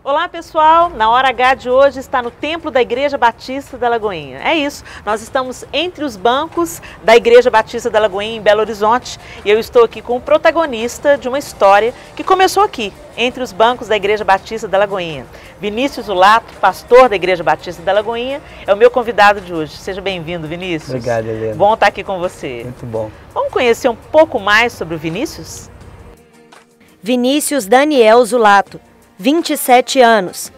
Olá pessoal, na hora H de hoje está no templo da Igreja Batista da Lagoinha. É isso, nós estamos entre os bancos da Igreja Batista da Lagoinha em Belo Horizonte e eu estou aqui com o protagonista de uma história que começou aqui, entre os bancos da Igreja Batista da Lagoinha. Vinícius Zulato, pastor da Igreja Batista da Lagoinha, é o meu convidado de hoje. Seja bem-vindo, Vinícius. Obrigado, Helena. Bom estar aqui com você. Muito bom. Vamos conhecer um pouco mais sobre o Vinícius? Vinícius Daniel Zulato, 27 anos,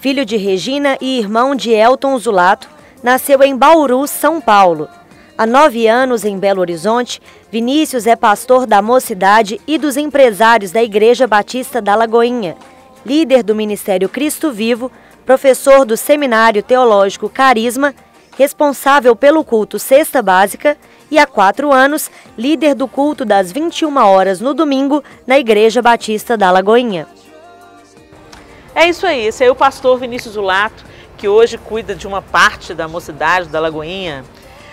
filho de Regina e irmão de Elton Zulato, nasceu em Bauru, São Paulo. Há 9 anos, em Belo Horizonte, Vinícius é pastor da Mocidade e dos empresários da Igreja Batista da Lagoinha, líder do Ministério Cristo Vivo, professor do Seminário Teológico Carisma, responsável pelo culto Cesta Básica e, há 4 anos, líder do culto das 21 horas no domingo na Igreja Batista da Lagoinha. É isso aí, esse é o pastor Vinícius Zulato, que hoje cuida de uma parte da Mocidade da Lagoinha.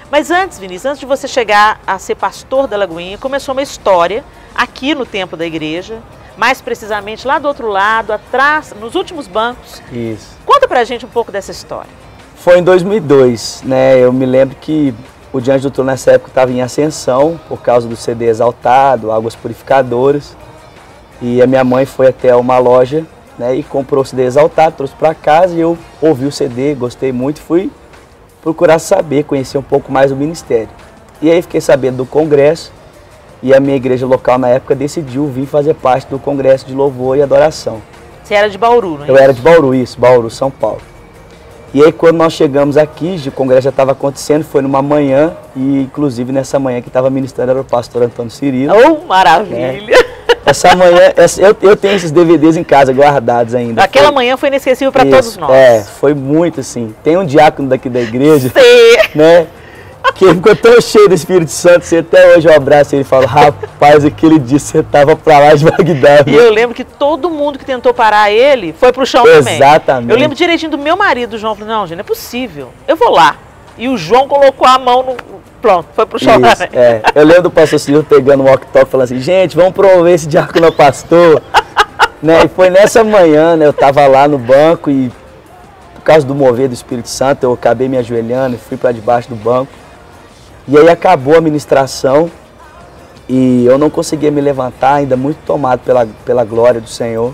Mas antes, Vinícius, antes de você chegar a ser pastor da Lagoinha, começou uma história aqui no templo da igreja, mais precisamente lá do outro lado, atrás, nos últimos bancos. Isso. Conta pra gente um pouco dessa história. Foi em 2002, né? Eu me lembro que o Diante do Trono nessa época estava em ascensão, por causa do CD Exaltado, Águas Purificadoras. E a minha mãe foi até uma loja, né, e comprou o CD Exaltado, trouxe para casa e eu ouvi o CD, gostei muito, fui procurar saber, conhecer um pouco mais o ministério. E aí fiquei sabendo do congresso e a minha igreja local na época decidiu vir fazer parte do congresso de louvor e adoração. Você era de Bauru, não é? Eu era de Bauru, isso, Bauru, São Paulo. E aí quando nós chegamos aqui, o congresso já estava acontecendo, foi numa manhã e inclusive nessa manhã que estava ministrando era o pastor Antônio Cirilo. Oh, maravilha! Né? Essa manhã, eu tenho esses DVDs em casa guardados ainda. Aquela manhã foi inesquecível para todos nós. É, foi muito assim. Tem um diácono daqui da igreja, Sim. né, que ficou tão cheio do Espírito Santo, você até hoje eu abraço ele e falo, rapaz, aquele dia você estava para lá de Bagdá. E eu lembro que todo mundo que tentou parar ele foi pro chão também. Exatamente. Eu lembro direitinho do meu marido, o João, falou, não, gente, não é possível, eu vou lá. E o João colocou a mão no... Pronto, foi pro chão. Isso, é. Eu lembro do pastor Cirilo pegando um walk-talk falando assim, gente, vamos promover esse diácono ao pastor. Né? E foi nessa manhã, né, eu estava lá no banco e por causa do mover do Espírito Santo, eu acabei me ajoelhando e fui para debaixo do banco. E aí acabou a ministração e eu não conseguia me levantar, ainda muito tomado pela glória do Senhor.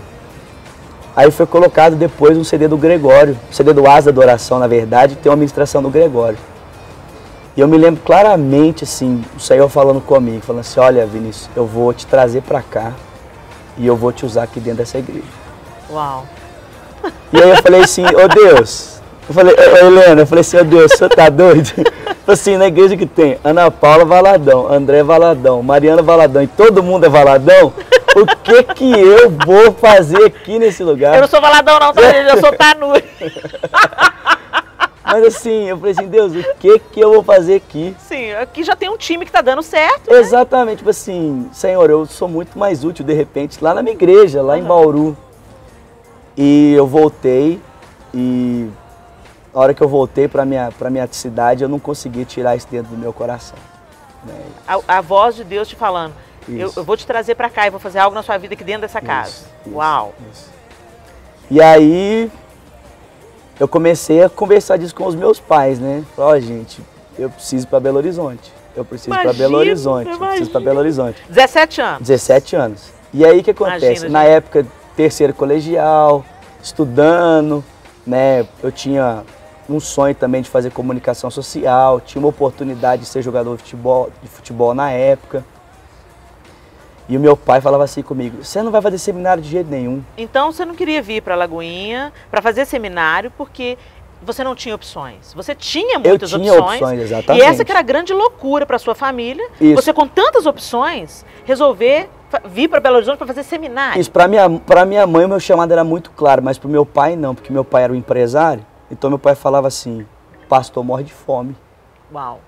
Aí foi colocado depois um CD do Gregório, um CD do Asa da Adoração, na verdade, tem uma ministração do Gregório. E eu me lembro claramente, assim, o Senhor falando comigo, falando assim, olha, Vinícius, eu vou te trazer para cá e eu vou te usar aqui dentro dessa igreja. Uau! E aí eu falei assim, ô Deus, Helena, eu falei assim, ô Deus, o senhor tá doido? Assim, na igreja que tem Ana Paula Valadão, André Valadão, Mariana Valadão e todo mundo é Valadão, o que eu vou fazer aqui nesse lugar? Eu não sou Valadão não, tá? Eu sou Tanuri. Mas assim, eu falei assim, Deus, o que eu vou fazer aqui? Sim, aqui já tem um time que tá dando certo, né? Exatamente, tipo assim, Senhor, eu sou muito mais útil de repente lá na minha igreja, lá em Bauru. E eu voltei e na hora que eu voltei para minha cidade, eu não consegui tirar isso dentro do meu coração. Né? A voz de Deus te falando, eu vou te trazer para cá e vou fazer algo na sua vida aqui dentro dessa casa. Uau! Isso. E aí eu comecei a conversar disso com os meus pais, né? Falei, ó, gente, eu preciso ir para Belo Horizonte. Eu preciso ir para Belo Horizonte. Eu preciso para Belo Horizonte. 17 anos. 17 anos. E aí o que acontece? Imagina, na época, terceiro colegial, estudando, né? Eu tinha um sonho também de fazer comunicação social, tinha uma oportunidade de ser jogador de futebol na época. E o meu pai falava assim comigo, você não vai fazer seminário de jeito nenhum. Então você não queria vir para Lagoinha para fazer seminário porque você não tinha opções. Você tinha muitas opções. Eu tinha opções, exatamente. E essa que era a grande loucura para sua família. Isso. Você com tantas opções, resolver vir para Belo Horizonte para fazer seminário. Isso, para minha mãe o meu chamado era muito claro, mas para o meu pai não, porque meu pai era um empresário. Então meu pai falava assim, pastor morre de fome. Uau.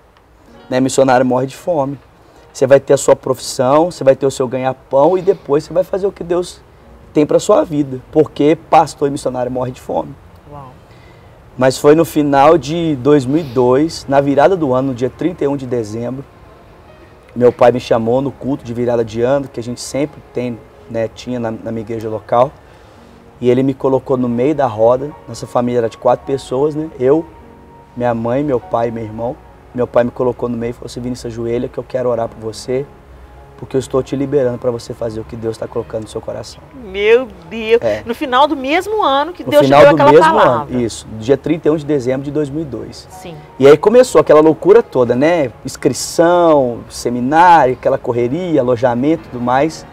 Né, missionário morre de fome. Você vai ter a sua profissão, você vai ter o seu ganha-pão e depois você vai fazer o que Deus tem para sua vida. Porque pastor e missionário morre de fome. Uau. Mas foi no final de 2002, na virada do ano, no dia 31 de dezembro, meu pai me chamou no culto de virada de ano, que a gente sempre tem, né, tinha na minha igreja local. E ele me colocou no meio da roda. Nossa família era de 4 pessoas, né? Eu, minha mãe, meu pai e meu irmão. Meu pai me colocou no meio e falou assim, Vinícius, ajoelha que eu quero orar por você, porque eu estou te liberando para você fazer o que Deus está colocando no seu coração. Meu Deus! No final do mesmo ano que no Deus te deu aquela palavra. Isso, dia 31 de dezembro de 2002. Sim. E aí começou aquela loucura toda, né? Inscrição, seminário, aquela correria, alojamento e tudo mais.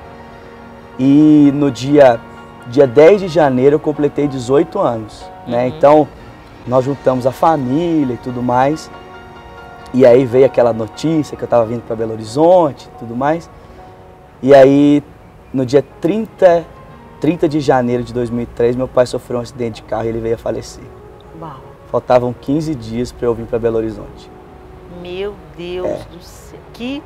E no dia 10 de janeiro eu completei 18 anos, né? Então, nós juntamos a família e tudo mais. E aí veio aquela notícia que eu estava vindo para Belo Horizonte e tudo mais. E aí, no dia 30 de janeiro de 2003, meu pai sofreu um acidente de carro e ele veio a falecer. Uau. Faltavam 15 dias para eu vir para Belo Horizonte. Meu Deus do céu, que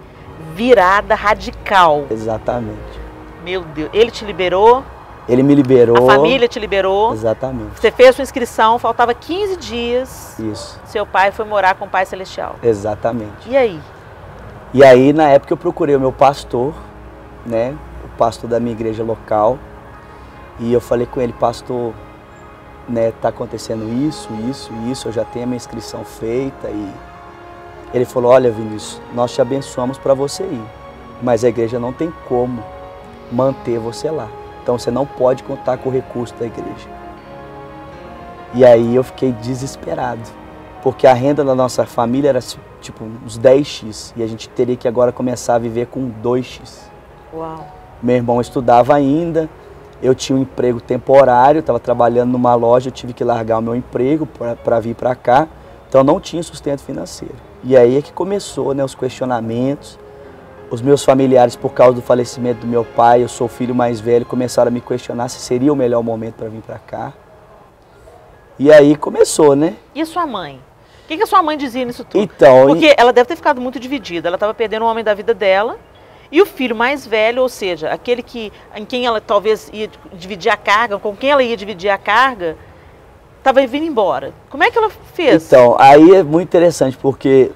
virada radical. Exatamente. Meu Deus, ele te liberou? Ele me liberou. A família te liberou? Exatamente. Você fez sua inscrição, faltava 15 dias. Isso. Seu pai foi morar com o Pai Celestial. Exatamente. E aí? E aí, na época, eu procurei o meu pastor, né? O pastor da minha igreja local. E eu falei com ele, pastor, né? Tá acontecendo isso, eu já tenho a minha inscrição feita. E ele falou, olha, Vinícius, nós te abençoamos para você ir, mas a igreja não tem como manter você lá. Então você não pode contar com o recurso da igreja. E aí eu fiquei desesperado, porque a renda da nossa família era tipo uns 10x, e a gente teria que agora começar a viver com 2x. Uau. Meu irmão estudava ainda, eu tinha um emprego temporário, estava trabalhando numa loja, eu tive que largar o meu emprego para vir para cá, então não tinha sustento financeiro. E aí é que começou, né, os questionamentos. Os meus familiares, por causa do falecimento do meu pai, eu sou o filho mais velho, começaram a me questionar se seria o melhor momento para vir para cá. E aí começou, né? E a sua mãe? O que a sua mãe dizia nisso tudo? Então, porque ela deve ter ficado muito dividida. Ela estava perdendo o homem da vida dela e o filho mais velho, ou seja, aquele em quem ela talvez ia dividir a carga, com quem ela ia dividir a carga, estava vindo embora. Como é que ela fez? Então, aí é muito interessante, porque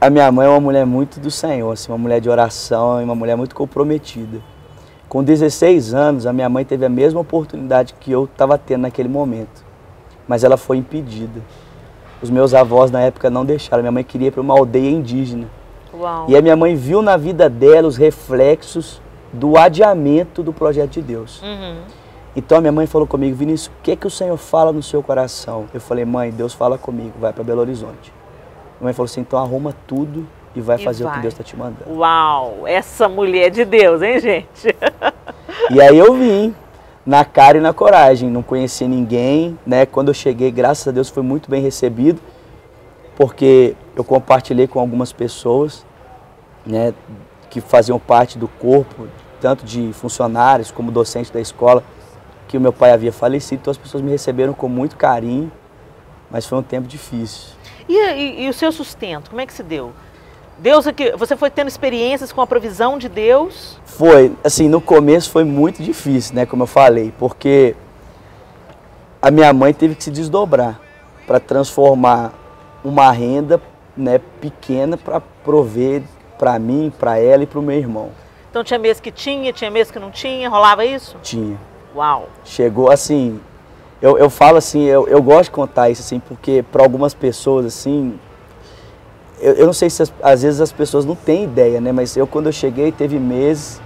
a minha mãe é uma mulher muito do Senhor, assim, uma mulher de oração e uma mulher muito comprometida. Com 16 anos, a minha mãe teve a mesma oportunidade que eu estava tendo naquele momento, mas ela foi impedida. Os meus avós na época não deixaram, minha mãe queria ir para uma aldeia indígena. Uau. E a minha mãe viu na vida dela os reflexos do adiamento do projeto de Deus. Então a minha mãe falou comigo, Vinícius, o que é que o Senhor fala no seu coração? Eu falei, mãe, Deus fala comigo, vai para Belo Horizonte. Minha mãe falou assim, então arruma tudo e vai fazer o que Deus está te mandando. Uau, essa mulher de Deus, hein, gente? E aí eu vim, na cara e na coragem, não conhecia ninguém, né? Quando eu cheguei, graças a Deus, foi muito bem recebido, porque eu compartilhei com algumas pessoas, né, que faziam parte do corpo, tanto de funcionários como docente da escola, que o meu pai havia falecido, então as pessoas me receberam com muito carinho, mas foi um tempo difícil. E o seu sustento, como é que se deu? Você foi tendo experiências com a provisão de Deus? Foi, assim, no começo foi muito difícil, né, como eu falei, porque a minha mãe teve que se desdobrar para transformar uma renda, né, pequena para prover para mim, para ela e para o meu irmão. Então tinha mês que tinha mês que não tinha, rolava isso? Tinha. Uau! Chegou assim, eu falo assim, eu gosto de contar isso assim, porque para algumas pessoas assim, eu não sei se às vezes as pessoas não têm ideia, né? Mas quando eu cheguei, teve meses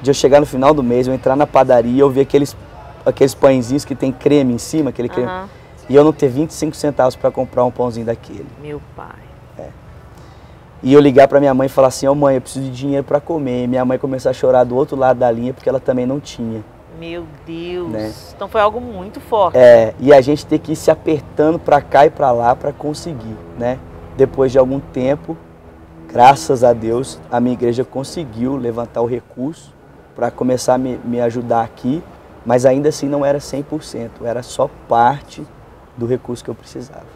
de eu chegar no final do mês, eu entrar na padaria, eu ver aqueles pãezinhos que tem creme em cima, aquele creme, e eu não ter 25 centavos para comprar um pãozinho daquele. Meu pai. E eu ligar para minha mãe e falar assim, ô mãe, eu preciso de dinheiro para comer. E minha mãe começar a chorar do outro lado da linha, porque ela também não tinha. Meu Deus, né? Então foi algo muito forte. E a gente ter que ir se apertando para cá e para lá para conseguir, né? Depois de algum tempo, graças a Deus, a minha igreja conseguiu levantar o recurso para começar a me ajudar aqui, mas ainda assim não era 100%, era só parte do recurso que eu precisava.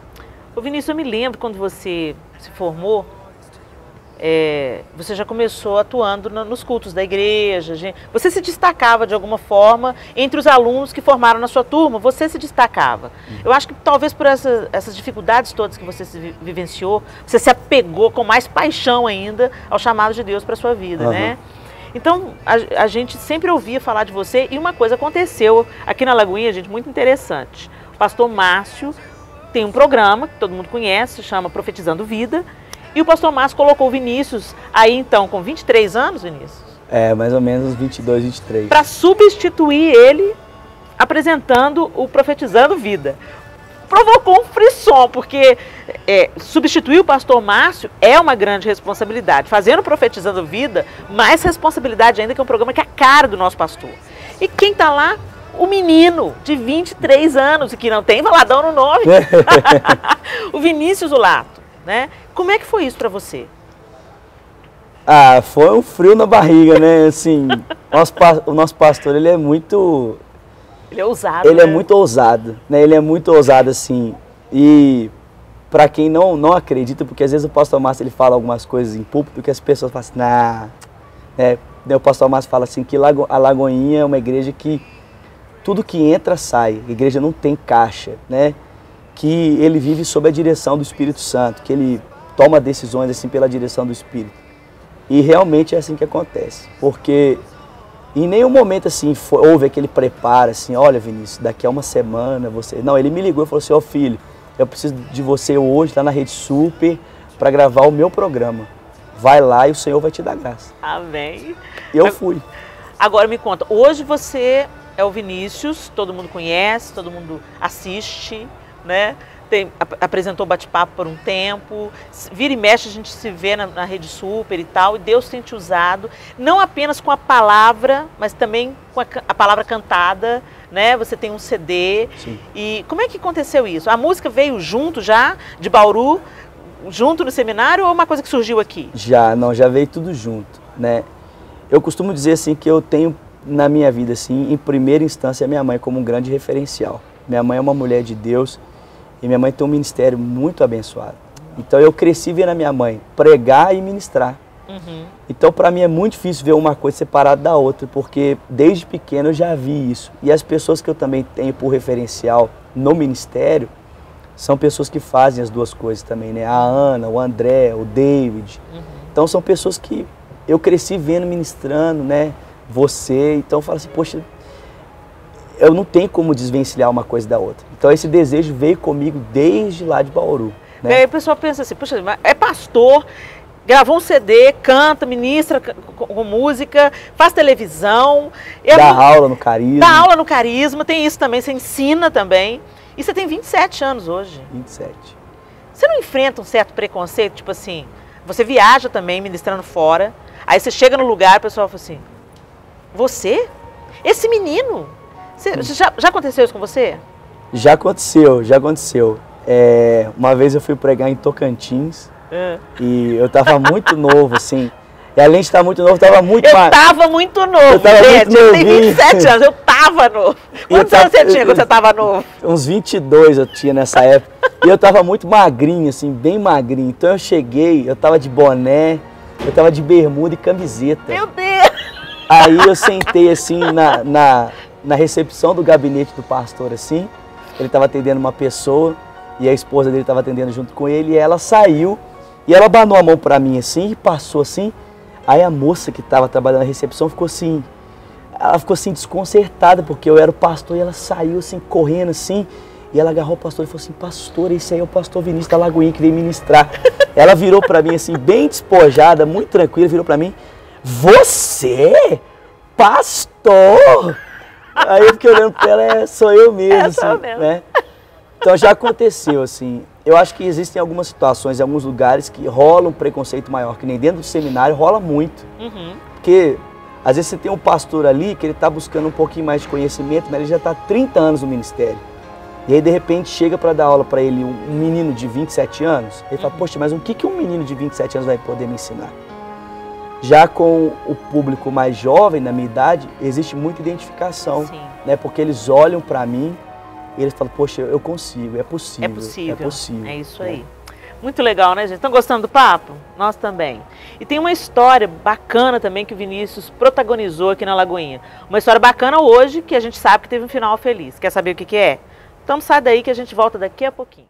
Ô Vinícius, eu me lembro quando você se formou, você já começou atuando nos cultos da igreja, você se destacava de alguma forma entre os alunos que formaram na sua turma, você se destacava. Eu acho que talvez por essas dificuldades todas que você vivenciou, você se apegou com mais paixão ainda ao chamado de Deus para a sua vida, né? Então, a gente sempre ouvia falar de você e uma coisa aconteceu aqui na Lagoinha, gente, muito interessante. O pastor Márcio tem um programa que todo mundo conhece, chama Profetizando Vida, e o pastor Márcio colocou o Vinícius aí então com 23 anos, Vinícius? Mais ou menos 22, 23. Para substituir ele apresentando o Profetizando Vida. Provocou um frisson, porque substituir o pastor Márcio é uma grande responsabilidade. Fazendo Profetizando Vida, mais responsabilidade ainda, que é um programa que é a cara do nosso pastor. E quem está lá? O menino de 23 anos, e que não tem Valadão no nome. O Vinícius Zulato, né? Como é que foi isso para você? Foi um frio na barriga, né? Assim, o nosso pastor, ele é muito... Ele é ousado, Ele né? é muito ousado, né? Ele é muito ousado, assim. E para quem não acredita, porque às vezes o pastor Márcio, ele fala algumas coisas em púlpito que as pessoas falam assim, né? O pastor Márcio fala assim, que a Lagoinha é uma igreja que tudo que entra, sai. A igreja não tem caixa, né? Que ele vive sob a direção do Espírito Santo, que ele toma decisões assim pela direção do Espírito. E realmente é assim que acontece, porque em nenhum momento assim houve aquele preparo assim, olha Vinícius, daqui a uma semana você... Não, ele me ligou e falou assim, ó filho, eu preciso de você hoje lá na Rede Super para gravar o meu programa. Vai lá e o Senhor vai te dar graça. Amém. E eu fui. Agora me conta, hoje você é o Vinícius, todo mundo conhece, todo mundo assiste, né? Apresentou Bate-Papo por um tempo, vira e mexe a gente se vê na Rede Super e tal, e Deus tem te usado, não apenas com a palavra, mas também com a palavra cantada, né? Você tem um CD. Sim. E como é que aconteceu isso? A música veio junto já, de Bauru, junto no seminário, ou uma coisa que surgiu aqui? Já veio tudo junto, né? Eu costumo dizer assim que eu tenho na minha vida, assim, em primeira instância, a minha mãe como um grande referencial. Minha mãe é uma mulher de Deus, e minha mãe tem um ministério muito abençoado. Então eu cresci vendo a minha mãe pregar e ministrar. Uhum. Então para mim é muito difícil ver uma coisa separada da outra, porque desde pequeno eu já vi isso. E as pessoas que eu também tenho por referencial no ministério são pessoas que fazem as duas coisas também, né? A Ana, o André, o David. Uhum. Então são pessoas que eu cresci vendo ministrando, né? Você, então eu falo assim, poxa, eu não tenho como desvencilhar uma coisa da outra. Então esse desejo veio comigo desde lá de Bauru. Né? E aí o pessoal pensa assim, poxa, é pastor, gravou um CD, canta, ministra com música, faz televisão. Dá aula no Carisma. Dá aula no Carisma, tem isso também, você ensina também. E você tem 27 anos hoje. 27. Você não enfrenta um certo preconceito, tipo assim, você viaja também ministrando fora, aí você chega no lugar e o pessoal fala assim, você? Esse menino? Já aconteceu isso com você? Já aconteceu, já aconteceu. Uma vez eu fui pregar em Tocantins e eu tava muito novo, assim. E além de estar muito novo, eu tava muito... Eu tava muito novo, eu tava gente. Muito eu tenho 27 anos, eu tava novo. Quantos anos você tinha quando você tava novo? Uns 22 eu tinha nessa época. E eu tava muito magrinho, assim, bem magrinho. Então eu cheguei, eu tava de boné, eu tava de bermuda e camiseta. Meu Deus! Aí eu sentei, assim, na recepção do gabinete do pastor, assim. Ele estava atendendo uma pessoa e a esposa dele estava atendendo junto com ele. E ela saiu e ela abanou a mão para mim, assim, e passou assim. Aí a moça que estava trabalhando na recepção ficou assim... Ela ficou assim desconcertada, porque eu era o pastor e ela saiu assim, correndo assim. E ela agarrou o pastor e falou assim, pastor, esse aí é o pastor Vinícius da Lagoinha que veio ministrar. Ela virou para mim assim, bem despojada, muito tranquila, virou para mim. Você? Pastor? Aí eu fiquei olhando para ela, sou eu mesmo, assim, mesmo. Né? Então já aconteceu, assim. Eu acho que existem algumas situações, em alguns lugares que rola um preconceito maior, que nem dentro do seminário rola muito. Uhum. Porque às vezes você tem um pastor ali que ele está buscando um pouquinho mais de conhecimento, mas ele já está há 30 anos no ministério. E aí de repente chega para dar aula para ele um menino de 27 anos, ele fala, poxa, mas o que um menino de 27 anos vai poder me ensinar? Já com o público mais jovem, na minha idade, existe muita identificação, né? Porque eles olham para mim e eles falam, poxa, eu consigo, é possível. É possível. É possível. É isso aí. Muito legal, né, gente? Estão gostando do papo? Nós também. E tem uma história bacana também que o Vinícius protagonizou aqui na Lagoinha. Uma história bacana hoje que a gente sabe que teve um final feliz. Quer saber o que é? Então sai daí que a gente volta daqui a pouquinho.